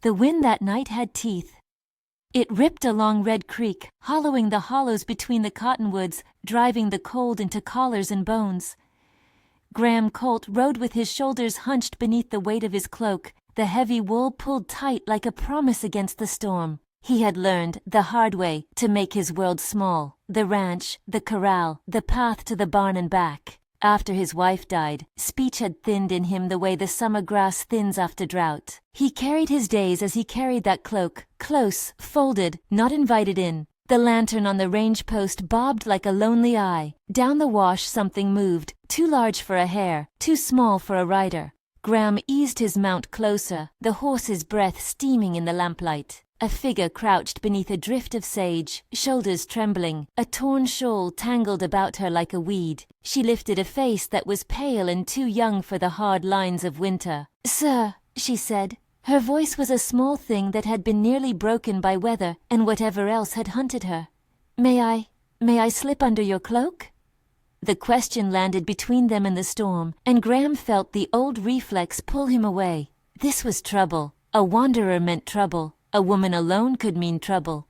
The wind that night had teeth. It ripped along Red Creek, hollowing the hollows between the cottonwoods, driving the cold into collars and bones. Graham Colt rode with his shoulders hunched beneath the weight of his cloak, the heavy wool pulled tight like a promise against the storm. He had learned, the hard way, to make his world small, the ranch, the corral, the path to the barn and back. After his wife died, speech had thinned in him the way the summer grass thins after drought. He carried his days as he carried that cloak, close, folded, not invited in. The lantern on the range post bobbed like a lonely eye. Down the wash something moved, too large for a hare, too small for a rider. Graham eased his mount closer, the horse's breath steaming in the lamplight. A figure crouched beneath a drift of sage, shoulders trembling, a torn shawl tangled about her like a weed. She lifted a face that was pale and too young for the hard lines of winter. "Sir," she said. Her voice was a small thing that had been nearly broken by weather and whatever else had hunted her. May I slip under your cloak?" The question landed between them and the storm, and Graham felt the old reflex pull him away. This was trouble. A wanderer meant trouble. A woman alone could mean trouble.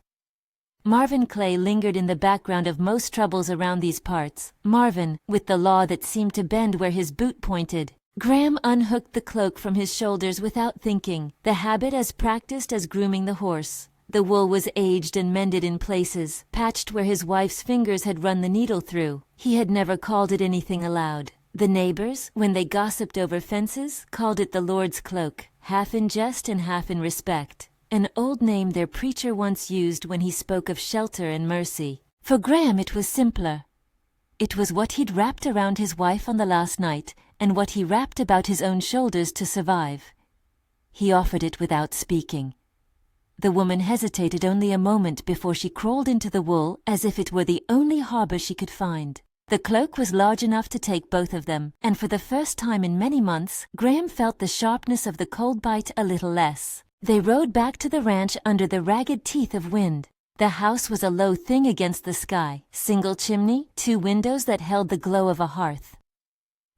Marvin Clay lingered in the background of most troubles around these parts. Marvin, with the law that seemed to bend where his boot pointed. Graham unhooked the cloak from his shoulders without thinking, the habit as practiced as grooming the horse. The wool was aged and mended in places, patched where his wife's fingers had run the needle through. He had never called it anything aloud. The neighbors, when they gossiped over fences, called it the Lord's cloak, half in jest and half in respect. An old name their preacher once used when he spoke of shelter and mercy. For Graham it was simpler. It was what he'd wrapped around his wife on the last night, and what he wrapped about his own shoulders to survive. He offered it without speaking. The woman hesitated only a moment before she crawled into the wool as if it were the only harbor she could find. The cloak was large enough to take both of them, and for the first time in many months, Graham felt the sharpness of the cold bite a little less. They rode back to the ranch under the ragged teeth of wind. The house was a low thing against the sky, single chimney, 2 windows that held the glow of a hearth.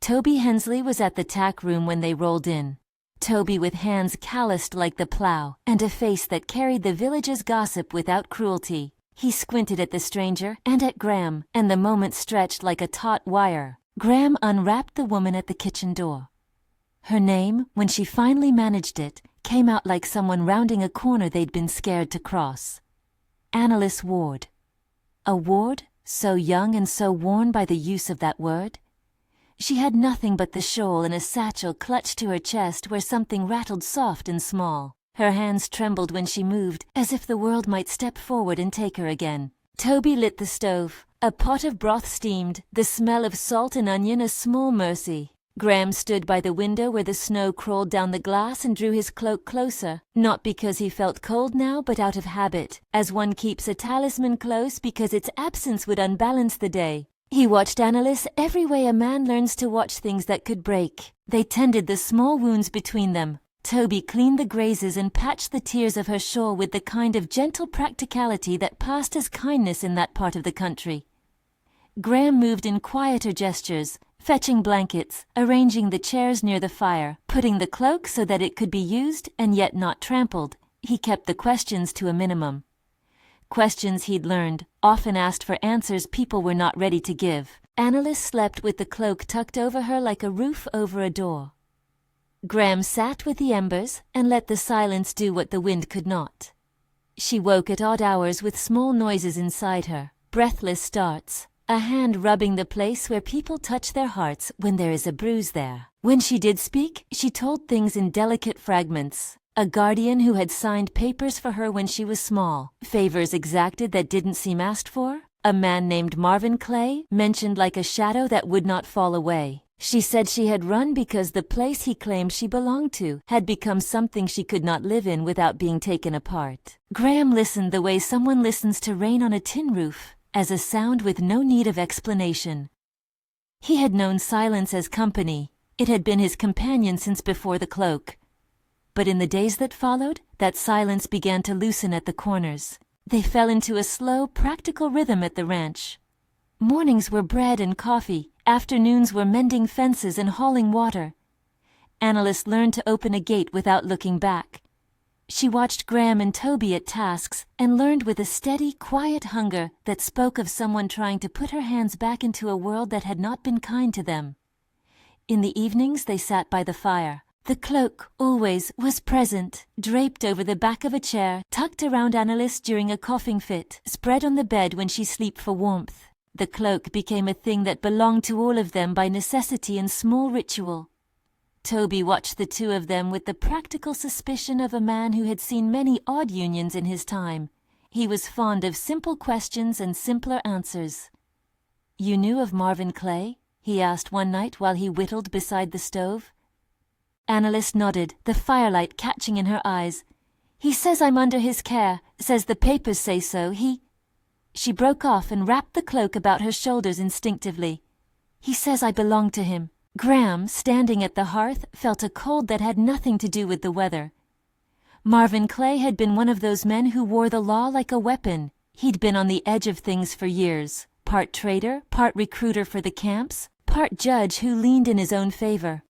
Toby Hensley was at the tack room when they rolled in. Toby with hands calloused like the plow, and a face that carried the village's gossip without cruelty. He squinted at the stranger and at Graham, and the moment stretched like a taut wire. Graham unwrapped the woman at the kitchen door. Her name, when she finally managed it, came out like someone rounding a corner they'd been scared to cross. Annalise Ward. A Ward, so young and so worn by the use of that word? She had nothing but the shawl and a satchel clutched to her chest where something rattled soft and small. Her hands trembled when she moved, as if the world might step forward and take her again. Toby lit the stove. A pot of broth steamed, the smell of salt and onion a small mercy. Graham stood by the window where the snow crawled down the glass and drew his cloak closer, not because he felt cold now but out of habit, as one keeps a talisman close because its absence would unbalance the day. He watched Annalise every way a man learns to watch things that could break. They tended the small wounds between them. Toby cleaned the grazes and patched the tears of her shawl with the kind of gentle practicality that passed as kindness in that part of the country. Graham moved in quieter gestures, fetching blankets, arranging the chairs near the fire, putting the cloak so that it could be used and yet not trampled. He kept the questions to a minimum. Questions he'd learned, often asked for answers people were not ready to give. Annalise slept with the cloak tucked over her like a roof over a door. Graham sat with the embers and let the silence do what the wind could not. She woke at odd hours with small noises inside her, breathless starts. A hand rubbing the place where people touch their hearts when there is a bruise there. When she did speak, she told things in delicate fragments. A guardian who had signed papers for her when she was small. Favors exacted that didn't seem asked for. A man named Marvin Clay, mentioned like a shadow that would not fall away. She said she had run because the place he claimed she belonged to had become something she could not live in without being taken apart. Graham listened the way someone listens to rain on a tin roof, as a sound with no need of explanation. He had known silence as company. It had been his companion since before the cloak. But in the days that followed, that silence began to loosen at the corners. They fell into a slow, practical rhythm at the ranch. Mornings were bread and coffee. Afternoons were mending fences and hauling water. Annalise learned to open a gate without looking back. She watched Graham and Toby at tasks and learned with a steady, quiet hunger that spoke of someone trying to put her hands back into a world that had not been kind to them. In the evenings they sat by the fire. The cloak, always, was present, draped over the back of a chair, tucked around Annalise during a coughing fit, spread on the bed when she slept for warmth. The cloak became a thing that belonged to all of them by necessity and small ritual. Toby watched the two of them with the practical suspicion of a man who had seen many odd unions in his time. He was fond of simple questions and simpler answers. "You knew of Marvin Clay?" he asked one night while he whittled beside the stove. Annalise nodded, the firelight catching in her eyes. "He says I'm under his care, says the papers say so. She broke off and wrapped the cloak about her shoulders instinctively. "He says I belong to him." Graham, standing at the hearth, felt a cold that had nothing to do with the weather. Marvin Clay had been one of those men who wore the law like a weapon. He'd been on the edge of things for years, part traitor, part recruiter for the camps, part judge who leaned in his own favor.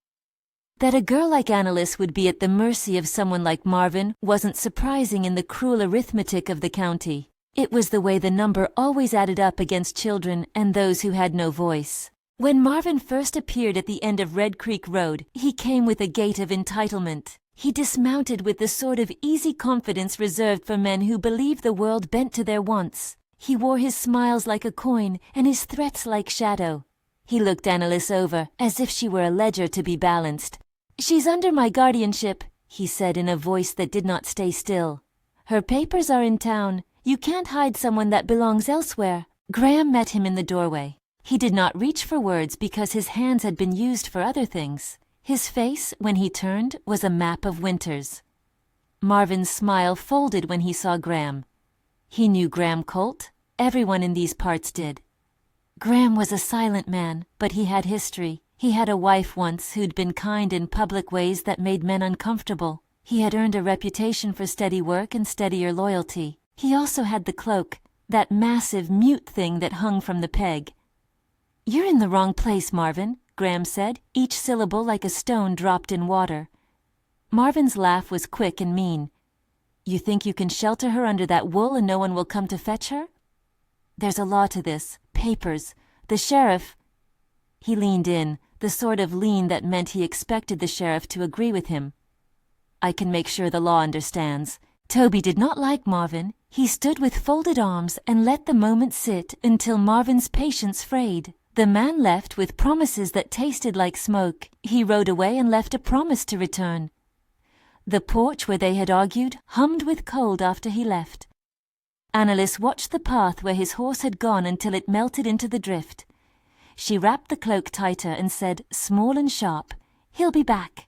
That a girl like Annalise would be at the mercy of someone like Marvin wasn't surprising in the cruel arithmetic of the county. It was the way the number always added up against children and those who had no voice. When Marvin first appeared at the end of Red Creek Road, he came with a gait of entitlement. He dismounted with the sort of easy confidence reserved for men who believe the world bent to their wants. He wore his smiles like a coin and his threats like shadow. He looked Annalise over, as if she were a ledger to be balanced. "She's under my guardianship," he said in a voice that did not stay still. "Her papers are in town. You can't hide someone that belongs elsewhere." Graham met him in the doorway. He did not reach for words because his hands had been used for other things. His face, when he turned, was a map of winters. Marvin's smile folded when he saw Graham. He knew Graham Colt. Everyone in these parts did. Graham was a silent man, but he had history. He had a wife once who'd been kind in public ways that made men uncomfortable. He had earned a reputation for steady work and steadier loyalty. He also had the cloak, that massive, mute thing that hung from the peg. "You're in the wrong place, Marvin," Graham said, each syllable like a stone dropped in water. Marvin's laugh was quick and mean. "You think you can shelter her under that wool and no one will come to fetch her? There's a law to this. Papers. The sheriff—" He leaned in, the sort of lean that meant he expected the sheriff to agree with him. "I can make sure the law understands." Toby did not like Marvin. He stood with folded arms and let the moment sit until Marvin's patience frayed. The man left with promises that tasted like smoke. He rode away and left a promise to return. The porch where they had argued hummed with cold after he left. Annalise watched the path where his horse had gone until it melted into the drift. She wrapped the cloak tighter and said, small and sharp, "He'll be back."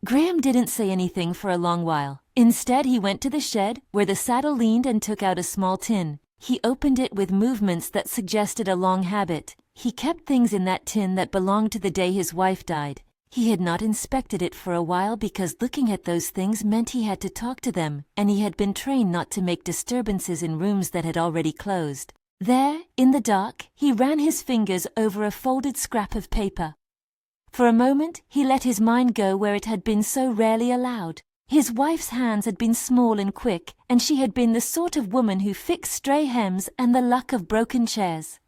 Graham didn't say anything for a long while. Instead, he went to the shed where the saddle leaned and took out a small tin. He opened it with movements that suggested a long habit. He kept things in that tin that belonged to the day his wife died. He had not inspected it for a while because looking at those things meant he had to talk to them, and he had been trained not to make disturbances in rooms that had already closed. There, in the dark, he ran his fingers over a folded scrap of paper. For a moment, he let his mind go where it had been so rarely allowed. His wife's hands had been small and quick, and she had been the sort of woman who fixed stray hems and the luck of broken chairs.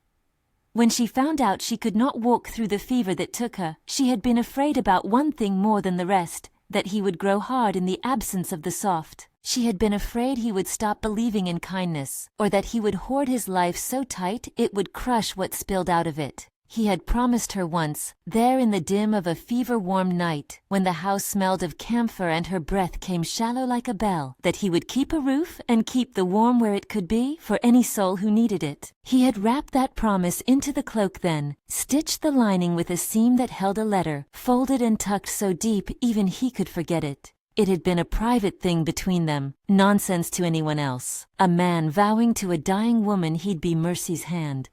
When she found out she could not walk through the fever that took her, she had been afraid about one thing more than the rest, that he would grow hard in the absence of the soft. She had been afraid he would stop believing in kindness, or that he would hoard his life so tight it would crush what spilled out of it. He had promised her once, there in the dim of a fever-warmed night, when the house smelled of camphor and her breath came shallow like a bell, that he would keep a roof and keep the warm where it could be for any soul who needed it. He had wrapped that promise into the cloak then, stitched the lining with a seam that held a letter, folded and tucked so deep even he could forget it. It had been a private thing between them, nonsense to anyone else. A man vowing to a dying woman he'd be Mercy's hand.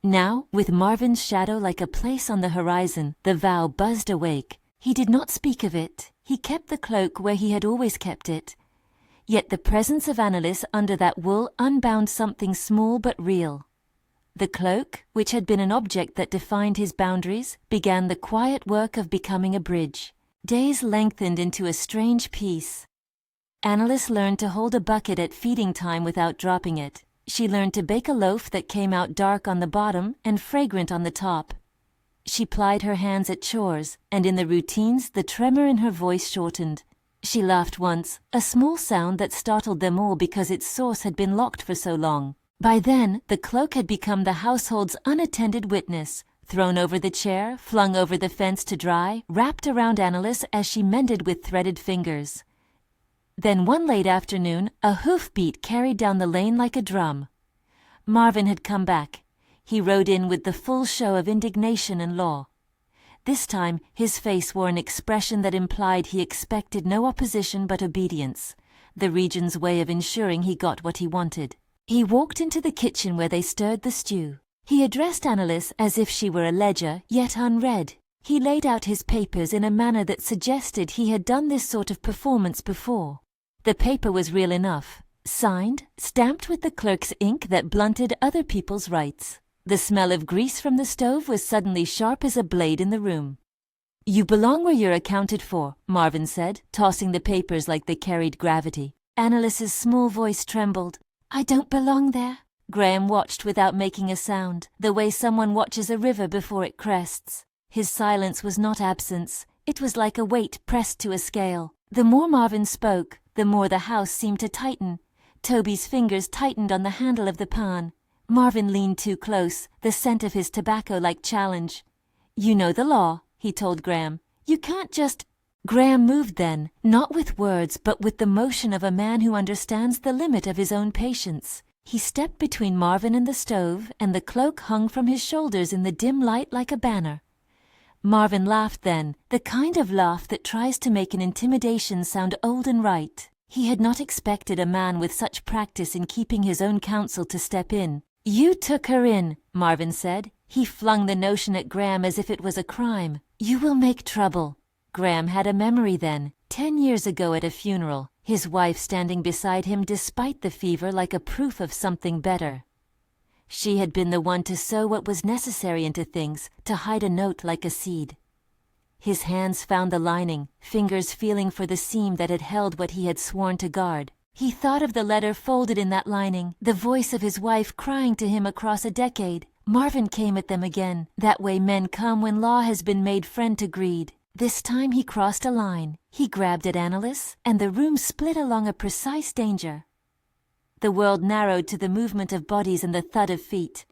Now, with Marvin's shadow like a place on the horizon, the vow buzzed awake. He did not speak of it. He kept the cloak where he had always kept it. Yet the presence of Annalise under that wool unbound something small but real. The cloak, which had been an object that defined his boundaries, began the quiet work of becoming a bridge. Days lengthened into a strange peace. Annalise learned to hold a bucket at feeding time without dropping it. She learned to bake a loaf that came out dark on the bottom and fragrant on the top. She plied her hands at chores, and in the routines the tremor in her voice shortened. She laughed once, a small sound that startled them all because its source had been locked for so long. By then, the cloak had become the household's unattended witness, thrown over the chair, flung over the fence to dry, wrapped around Annalise as she mended with threaded fingers. Then one late afternoon, a hoofbeat carried down the lane like a drum. Marvin had come back. He rode in with the full show of indignation and law. This time, his face wore an expression that implied he expected no opposition but obedience, the Regent's way of ensuring he got what he wanted. He walked into the kitchen where they stirred the stew. He addressed Annalise as if she were a ledger, yet unread. He laid out his papers in a manner that suggested he had done this sort of performance before. The paper was real enough, signed, stamped with the clerk's ink that blunted other people's rights. The smell of grease from the stove was suddenly sharp as a blade in the room. "You belong where you're accounted for," Marvin said, tossing the papers like they carried gravity. Annalise's small voice trembled. "I don't belong there." Graham watched without making a sound, the way someone watches a river before it crests. His silence was not absence. It was like a weight pressed to a scale. The more Marvin spoke, the more the house seemed to tighten. Toby's fingers tightened on the handle of the pan. Marvin leaned too close, the scent of his tobacco like challenge. "You know the law," he told Graham. "You can't just—" Graham moved then, not with words but with the motion of a man who understands the limit of his own patience. He stepped between Marvin and the stove, and the cloak hung from his shoulders in the dim light like a banner. Marvin laughed then, the kind of laugh that tries to make an intimidation sound old and right. He had not expected a man with such practice in keeping his own counsel to step in. "You took her in," Marvin said. He flung the notion at Graham as if it was a crime. "You will make trouble." Graham had a memory then, 10 years ago at a funeral, his wife standing beside him despite the fever like a proof of something better. She had been the one to sow what was necessary into things, to hide a note like a seed. His hands found the lining, fingers feeling for the seam that had held what he had sworn to guard. He thought of the letter folded in that lining, the voice of his wife crying to him across a decade. Marvin came at them again, that way men come when law has been made friend to greed. This time he crossed a line. He grabbed at Annalise, and the room split along a precise danger. The world narrowed to the movement of bodies and the thud of feet.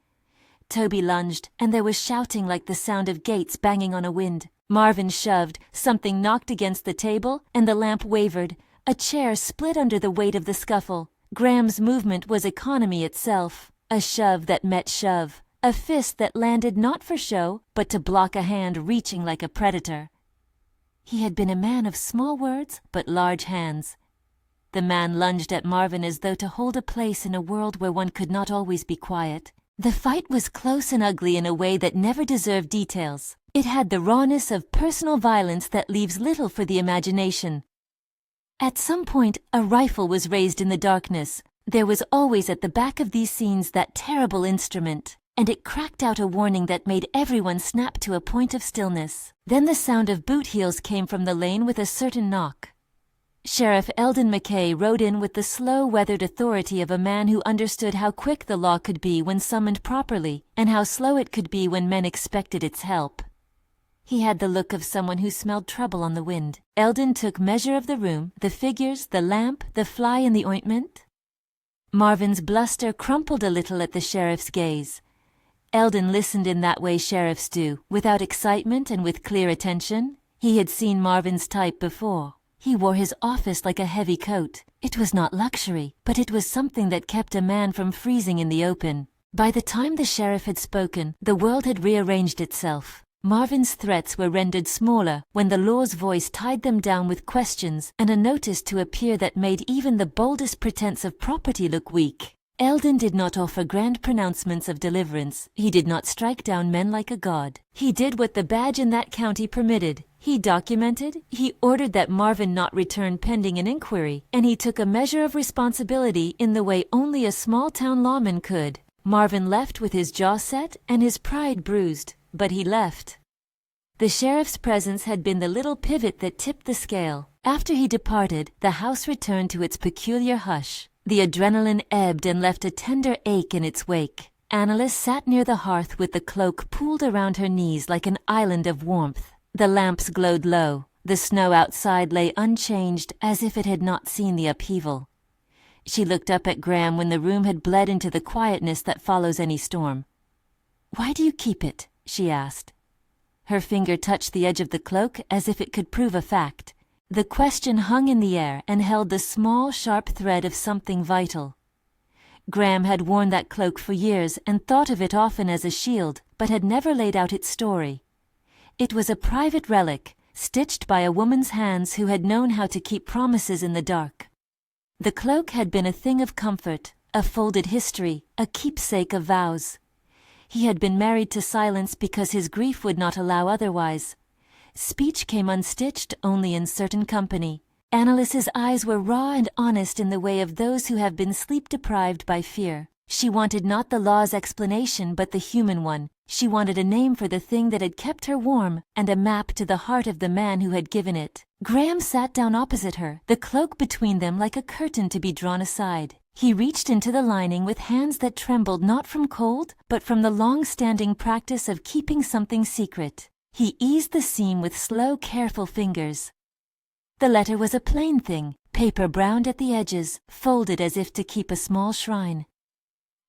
Toby lunged, and there was shouting like the sound of gates banging on a wind. Marvin shoved, something knocked against the table, and the lamp wavered. A chair split under the weight of the scuffle. Graham's movement was economy itself. A shove that met shove. A fist that landed not for show, but to block a hand reaching like a predator. He had been a man of small words, but large hands. The man lunged at Marvin as though to hold a place in a world where one could not always be quiet. The fight was close and ugly in a way that never deserved details. It had the rawness of personal violence that leaves little for the imagination. At some point, a rifle was raised in the darkness. There was always at the back of these scenes that terrible instrument, and it cracked out a warning that made everyone snap to a point of stillness. Then the sound of boot heels came from the lane with a certain knock. Sheriff Eldon McKay rode in with the slow, weathered authority of a man who understood how quick the law could be when summoned properly, and how slow it could be when men expected its help. He had the look of someone who smelled trouble on the wind. Eldon took measure of the room, the figures, the lamp, the fly in the ointment. Marvin's bluster crumpled a little at the sheriff's gaze. Eldon listened in that way sheriffs do, without excitement and with clear attention. He had seen Marvin's type before. He wore his office like a heavy coat. It was not luxury, but it was something that kept a man from freezing in the open. By the time the sheriff had spoken, the world had rearranged itself. Marvin's threats were rendered smaller when the law's voice tied them down with questions and a notice to appear that made even the boldest pretense of property look weak. Eldon did not offer grand pronouncements of deliverance. He did not strike down men like a god. He did what the badge in that county permitted. He documented, he ordered that Marvin not return pending an inquiry, and he took a measure of responsibility in the way only a small-town lawman could. Marvin left with his jaw set and his pride bruised, but he left. The sheriff's presence had been the little pivot that tipped the scale. After he departed, the house returned to its peculiar hush. The adrenaline ebbed and left a tender ache in its wake. Annalise sat near the hearth with the cloak pooled around her knees like an island of warmth. The lamps glowed low. The snow outside lay unchanged, as if it had not seen the upheaval. She looked up at Graham when the room had bled into the quietness that follows any storm. "Why do you keep it?" she asked. Her finger touched the edge of the cloak as if it could prove a fact. The question hung in the air and held the small, sharp thread of something vital. Graham had worn that cloak for years and thought of it often as a shield, but had never laid out its story. It was a private relic, stitched by a woman's hands who had known how to keep promises in the dark. The cloak had been a thing of comfort, a folded history, a keepsake of vows. He had been married to silence because his grief would not allow otherwise. Speech came unstitched only in certain company. Annalise's eyes were raw and honest in the way of those who have been sleep-deprived by fear. She wanted not the law's explanation but the human one. She wanted a name for the thing that had kept her warm, and a map to the heart of the man who had given it. Graham sat down opposite her, the cloak between them like a curtain to be drawn aside. He reached into the lining with hands that trembled not from cold, but from the long-standing practice of keeping something secret. He eased the seam with slow, careful fingers. The letter was a plain thing, paper browned at the edges, folded as if to keep a small shrine.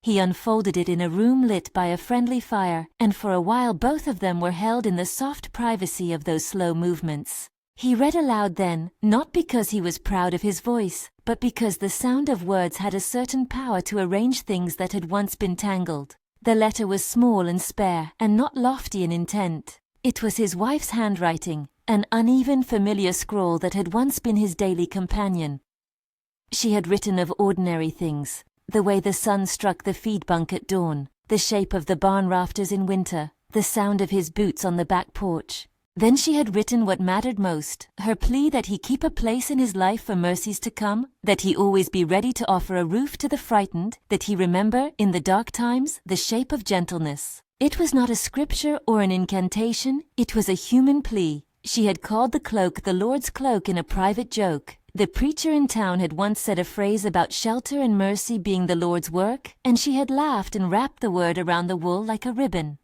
He unfolded it in a room lit by a friendly fire, and for a while both of them were held in the soft privacy of those slow movements. He read aloud then, not because he was proud of his voice, but because the sound of words had a certain power to arrange things that had once been tangled. The letter was small and spare, and not lofty in intent. It was his wife's handwriting, an uneven, familiar scrawl that had once been his daily companion. She had written of ordinary things, the way the sun struck the feed bunk at dawn, the shape of the barn rafters in winter, the sound of his boots on the back porch. Then she had written what mattered most, her plea that he keep a place in his life for mercies to come, that he always be ready to offer a roof to the frightened, that he remember, in the dark times, the shape of gentleness. It was not a scripture or an incantation, it was a human plea. She had called the cloak the Lord's cloak in a private joke. The preacher in town had once said a phrase about shelter and mercy being the Lord's work, and she had laughed and wrapped the word around the wool like a ribbon.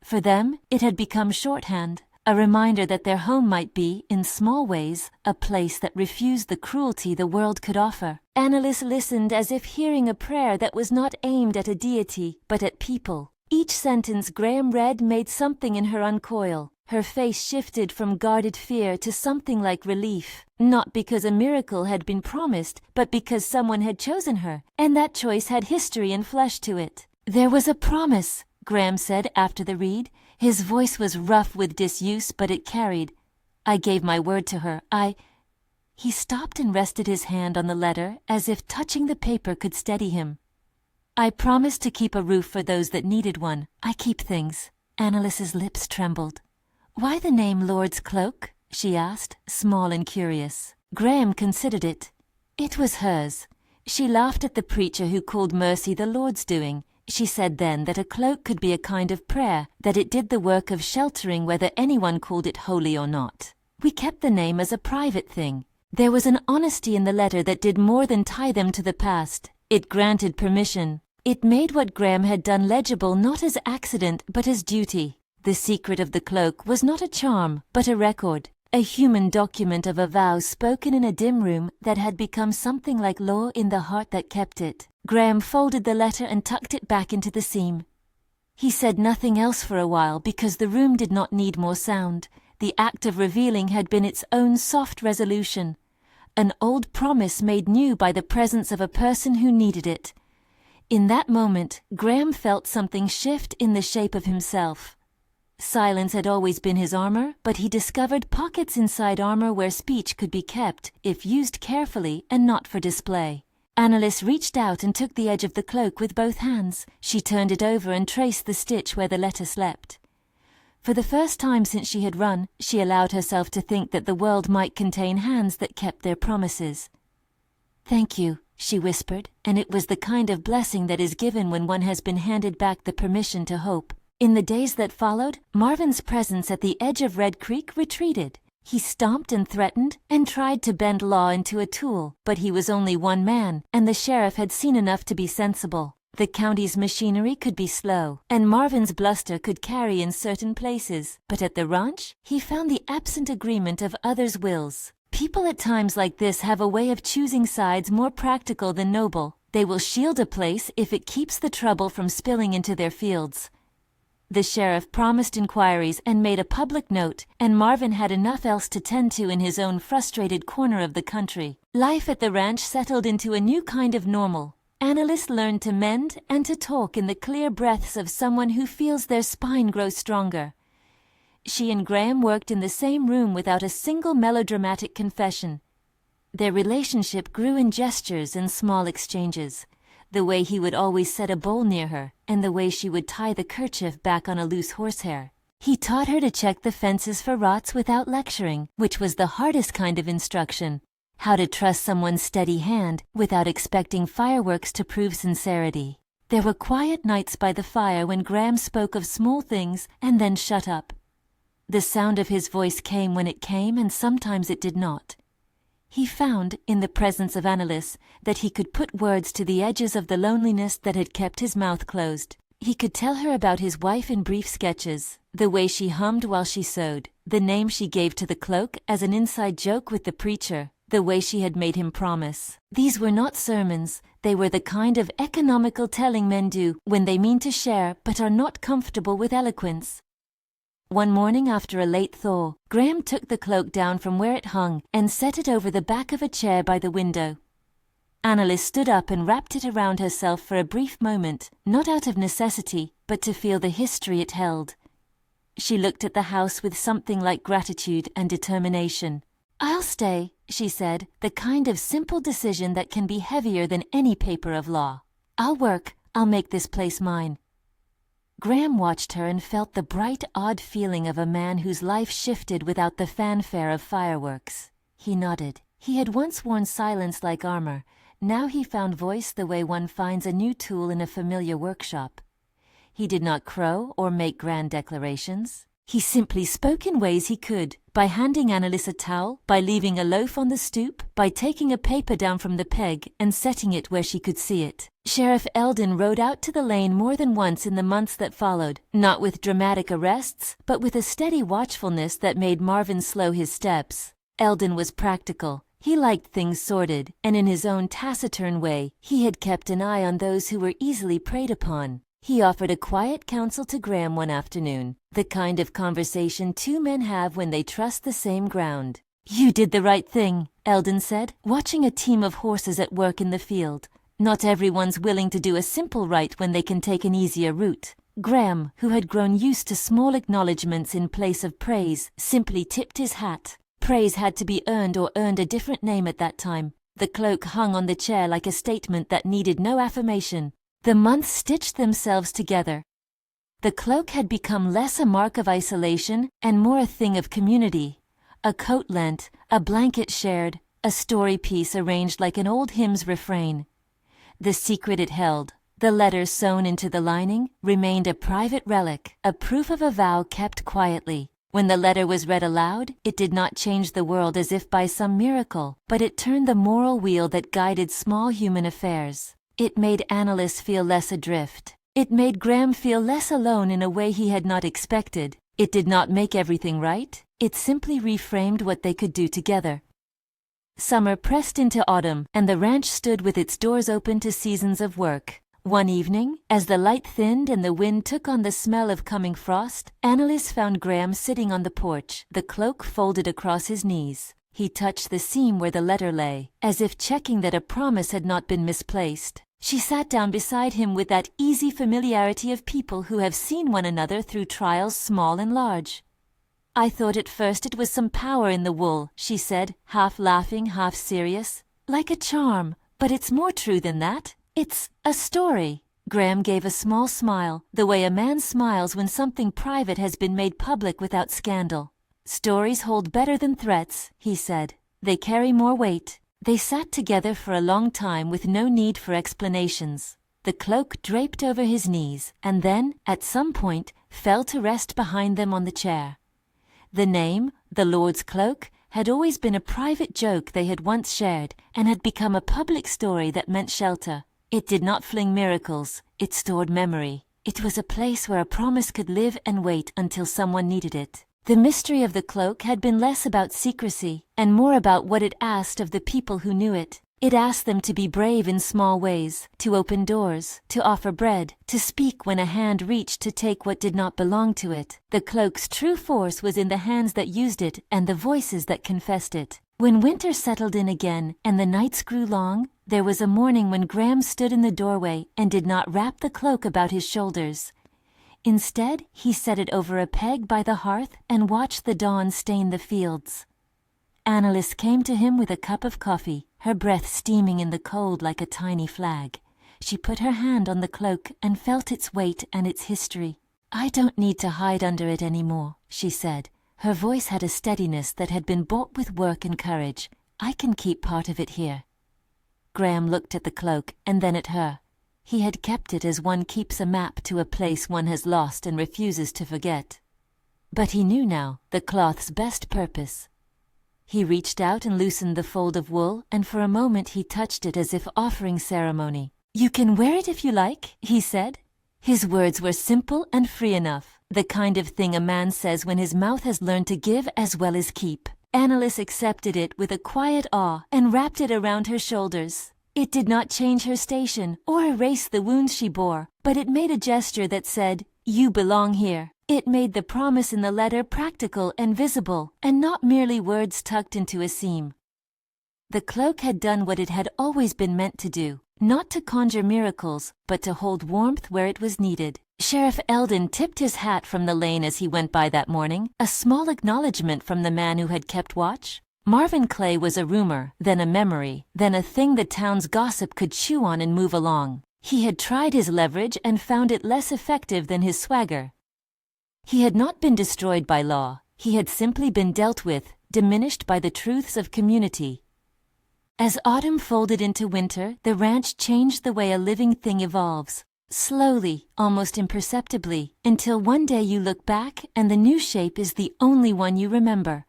For them, it had become shorthand, a reminder that their home might be, in small ways, a place that refused the cruelty the world could offer. Annalise listened as if hearing a prayer that was not aimed at a deity, but at people. Each sentence Graham read made something in her uncoil. Her face shifted from guarded fear to something like relief, not because a miracle had been promised, but because someone had chosen her, and that choice had history and flesh to it. "There was a promise," Graham said after the read. His voice was rough with disuse, but it carried. "I gave my word to her. He stopped and rested his hand on the letter, as if touching the paper could steady him. "I promised to keep a roof for those that needed one. I keep things." Annalise's lips trembled. "Why the name Lord's Cloak?" she asked, small and curious. Graham considered it. It was hers. She laughed at the preacher who called mercy the Lord's doing. She said then that a cloak could be a kind of prayer, that it did the work of sheltering whether anyone called it holy or not. We kept the name as a private thing. There was an honesty in the letter that did more than tie them to the past. It granted permission. It made what Graham had done legible not as accident but as duty. The secret of the cloak was not a charm, but a record, a human document of a vow spoken in a dim room that had become something like law in the heart that kept it. Graham folded the letter and tucked it back into the seam. He said nothing else for a while because the room did not need more sound. The act of revealing had been its own soft resolution, an old promise made new by the presence of a person who needed it. In that moment, Graham felt something shift in the shape of himself. Silence had always been his armor, but he discovered pockets inside armor where speech could be kept, if used carefully and not for display. Annalise reached out and took the edge of the cloak with both hands. She turned it over and traced the stitch where the letter slept. For the first time since she had run, she allowed herself to think that the world might contain hands that kept their promises. "Thank you," she whispered, and it was the kind of blessing that is given when one has been handed back the permission to hope. In the days that followed, Marvin's presence at the edge of Red Creek retreated. He stomped and threatened and tried to bend law into a tool, but he was only one man, and the sheriff had seen enough to be sensible. The county's machinery could be slow, and Marvin's bluster could carry in certain places, but at the ranch, he found the absent agreement of others' wills. People at times like this have a way of choosing sides more practical than noble. They will shield a place if it keeps the trouble from spilling into their fields. The sheriff promised inquiries and made a public note, and Marvin had enough else to tend to in his own frustrated corner of the country. Life at the ranch settled into a new kind of normal. Annalise learned to mend and to talk in the clear breaths of someone who feels their spine grow stronger. She and Graham worked in the same room without a single melodramatic confession. Their relationship grew in gestures and small exchanges. The way he would always set a bowl near her, and the way she would tie the kerchief back on a loose horsehair. He taught her to check the fences for rots without lecturing, which was the hardest kind of instruction. How to trust someone's steady hand without expecting fireworks to prove sincerity. There were quiet nights by the fire when Graham spoke of small things and then shut up. The sound of his voice came when it came, and sometimes it did not. He found, in the presence of Annalise, that he could put words to the edges of the loneliness that had kept his mouth closed. He could tell her about his wife in brief sketches, the way she hummed while she sewed, the name she gave to the cloak as an inside joke with the preacher, the way she had made him promise. These were not sermons, they were the kind of economical telling men do when they mean to share but are not comfortable with eloquence. One morning after a late thaw, Graham took the cloak down from where it hung and set it over the back of a chair by the window. Annalise stood up and wrapped it around herself for a brief moment, not out of necessity, but to feel the history it held. She looked at the house with something like gratitude and determination. "I'll stay," she said, the kind of simple decision that can be heavier than any paper of law. "I'll work, I'll make this place mine." Graham watched her and felt the bright, odd feeling of a man whose life shifted without the fanfare of fireworks. He nodded. He had once worn silence like armor. Now he found voice the way one finds a new tool in a familiar workshop. He did not crow or make grand declarations. He simply spoke in ways he could, by handing Annalise a towel, by leaving a loaf on the stoop, by taking a paper down from the peg and setting it where she could see it. Sheriff Eldon rode out to the lane more than once in the months that followed, not with dramatic arrests, but with a steady watchfulness that made Marvin slow his steps. Eldon was practical. He liked things sorted, and in his own taciturn way, he had kept an eye on those who were easily preyed upon. He offered a quiet counsel to Graham one afternoon, the kind of conversation two men have when they trust the same ground. "You did the right thing," Eldon said, watching a team of horses at work in the field. "Not everyone's willing to do a simple right when they can take an easier route." Graham, who had grown used to small acknowledgments in place of praise, simply tipped his hat. Praise had to be earned or earned a different name at that time. The cloak hung on the chair like a statement that needed no affirmation. The months stitched themselves together. The cloak had become less a mark of isolation and more a thing of community. A coat lent, a blanket shared, a story piece arranged like an old hymn's refrain. The secret it held, the letter sewn into the lining, remained a private relic, a proof of a vow kept quietly. When the letter was read aloud, it did not change the world as if by some miracle, but it turned the moral wheel that guided small human affairs. It made Annalise feel less adrift. It made Graham feel less alone in a way he had not expected. It did not make everything right. It simply reframed what they could do together. Summer pressed into autumn, and the ranch stood with its doors open to seasons of work. One evening, as the light thinned and the wind took on the smell of coming frost, Annalise found Graham sitting on the porch, the cloak folded across his knees. He touched the seam where the letter lay, as if checking that a promise had not been misplaced. She sat down beside him with that easy familiarity of people who have seen one another through trials small and large. "I thought at first it was some power in the wool," she said, half laughing, half serious. "Like a charm, but it's more true than that. It's a story." Graham gave a small smile, the way a man smiles when something private has been made public without scandal. "Stories hold better than threats," he said. "They carry more weight." They sat together for a long time with no need for explanations. The cloak draped over his knees, and then, at some point, fell to rest behind them on the chair. The name, the Lord's Cloak, had always been a private joke they had once shared, and had become a public story that meant shelter. It did not fling miracles, it stored memory. It was a place where a promise could live and wait until someone needed it. The mystery of the cloak had been less about secrecy, and more about what it asked of the people who knew it. It asked them to be brave in small ways, to open doors, to offer bread, to speak when a hand reached to take what did not belong to it. The cloak's true force was in the hands that used it and the voices that confessed it. When winter settled in again and the nights grew long, there was a morning when Graham stood in the doorway and did not wrap the cloak about his shoulders. Instead, he set it over a peg by the hearth and watched the dawn stain the fields. Annalise came to him with a cup of coffee, her breath steaming in the cold like a tiny flag. She put her hand on the cloak and felt its weight and its history. "I don't need to hide under it anymore," she said. Her voice had a steadiness that had been bought with work and courage. "I can keep part of it here." Graham looked at the cloak and then at her. He had kept it as one keeps a map to a place one has lost and refuses to forget. But he knew now the cloth's best purpose. He reached out and loosened the fold of wool, and for a moment he touched it as if offering ceremony. "You can wear it if you like," he said. His words were simple and free enough, the kind of thing a man says when his mouth has learned to give as well as keep. Annalise accepted it with a quiet awe and wrapped it around her shoulders. It did not change her station or erase the wounds she bore, but it made a gesture that said, "You belong here." It made the promise in the letter practical and visible, and not merely words tucked into a seam. The cloak had done what it had always been meant to do, not to conjure miracles, but to hold warmth where it was needed. Sheriff Eldon tipped his hat from the lane as he went by that morning, a small acknowledgement from the man who had kept watch. Marvin Clay was a rumor, then a memory, then a thing the town's gossip could chew on and move along. He had tried his leverage and found it less effective than his swagger. He had not been destroyed by law, he had simply been dealt with, diminished by the truths of community. As autumn folded into winter, the ranch changed the way a living thing evolves, slowly, almost imperceptibly, until one day you look back and the new shape is the only one you remember.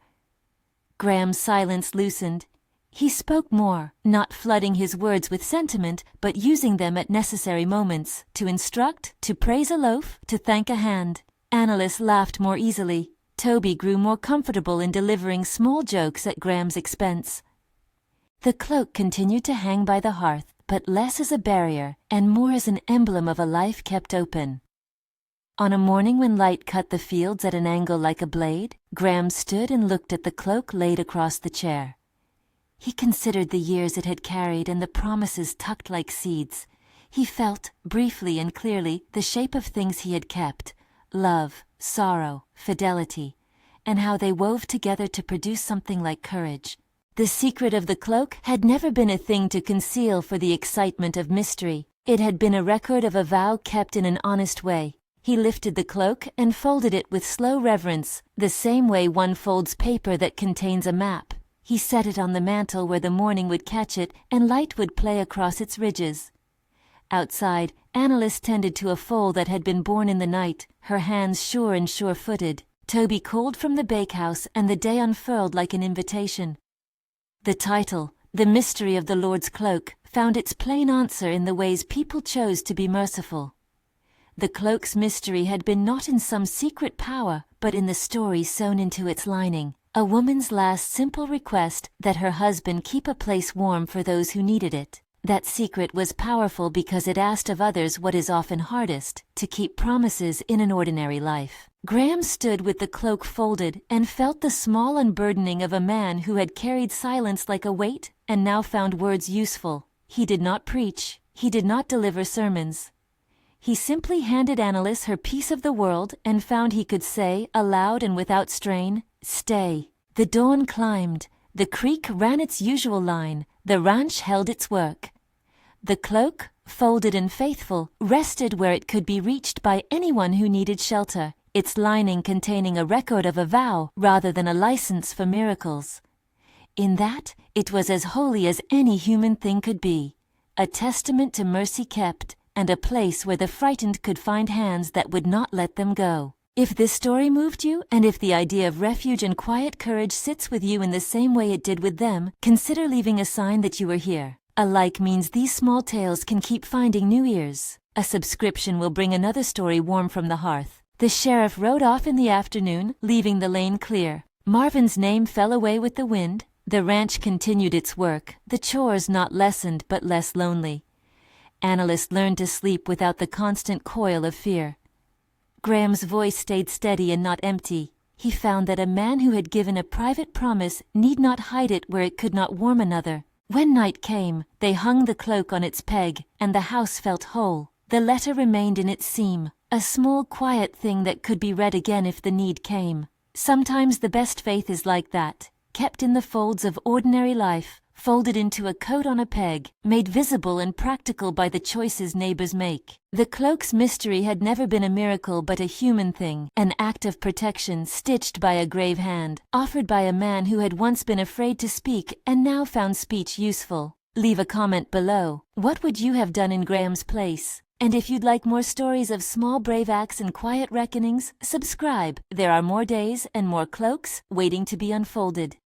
Graham's silence loosened. He spoke more, not flooding his words with sentiment, but using them at necessary moments, to instruct, to praise a loaf, to thank a hand. Annalise laughed more easily. Toby grew more comfortable in delivering small jokes at Graham's expense. The cloak continued to hang by the hearth, but less as a barrier and more as an emblem of a life kept open. On a morning when light cut the fields at an angle like a blade, Graham stood and looked at the cloak laid across the chair. He considered the years it had carried and the promises tucked like seeds. He felt, briefly and clearly, the shape of things he had kept: love, sorrow, fidelity, and how they wove together to produce something like courage. The secret of the cloak had never been a thing to conceal for the excitement of mystery. It had been a record of a vow kept in an honest way. He lifted the cloak and folded it with slow reverence, the same way one folds paper that contains a map. He set it on the mantel where the morning would catch it and light would play across its ridges. Outside, Annalise tended to a foal that had been born in the night, her hands sure and sure-footed. Toby called from the bakehouse and the day unfurled like an invitation. The title, The Mystery of the Lord's Cloak, found its plain answer in the ways people chose to be merciful. The cloak's mystery had been not in some secret power, but in the story sewn into its lining, a woman's last simple request that her husband keep a place warm for those who needed it. That secret was powerful because it asked of others what is often hardest, to keep promises in an ordinary life. Graham stood with the cloak folded and felt the small unburdening of a man who had carried silence like a weight and now found words useful. He did not preach, he did not deliver sermons. He simply handed Annalise her piece of the world and found he could say, aloud and without strain, "Stay." The dawn climbed, the creek ran its usual line, the ranch held its work. The cloak, folded and faithful, rested where it could be reached by anyone who needed shelter, its lining containing a record of a vow rather than a license for miracles. In that, it was as holy as any human thing could be, a testament to mercy kept, and a place where the frightened could find hands that would not let them go. If this story moved you, and if the idea of refuge and quiet courage sits with you in the same way it did with them, consider leaving a sign that you are here. A like means these small tales can keep finding new ears. A subscription will bring another story warm from the hearth. The sheriff rode off in the afternoon, leaving the lane clear. Marvin's name fell away with the wind. The ranch continued its work, the chores not lessened but less lonely. Analyst learned to sleep without the constant coil of fear. Graham's voice stayed steady and not empty. He found that a man who had given a private promise need not hide it where it could not warm another. When night came, they hung the cloak on its peg, and the house felt whole. The letter remained in its seam, a small quiet thing that could be read again if the need came. Sometimes the best faith is like that, kept in the folds of ordinary life, folded into a coat on a peg, made visible and practical by the choices neighbors make. The cloak's mystery had never been a miracle but a human thing, an act of protection stitched by a grave hand, offered by a man who had once been afraid to speak and now found speech useful. Leave a comment below. What would you have done in Graham's place? And if you'd like more stories of small brave acts and quiet reckonings, subscribe. There are more days and more cloaks waiting to be unfolded.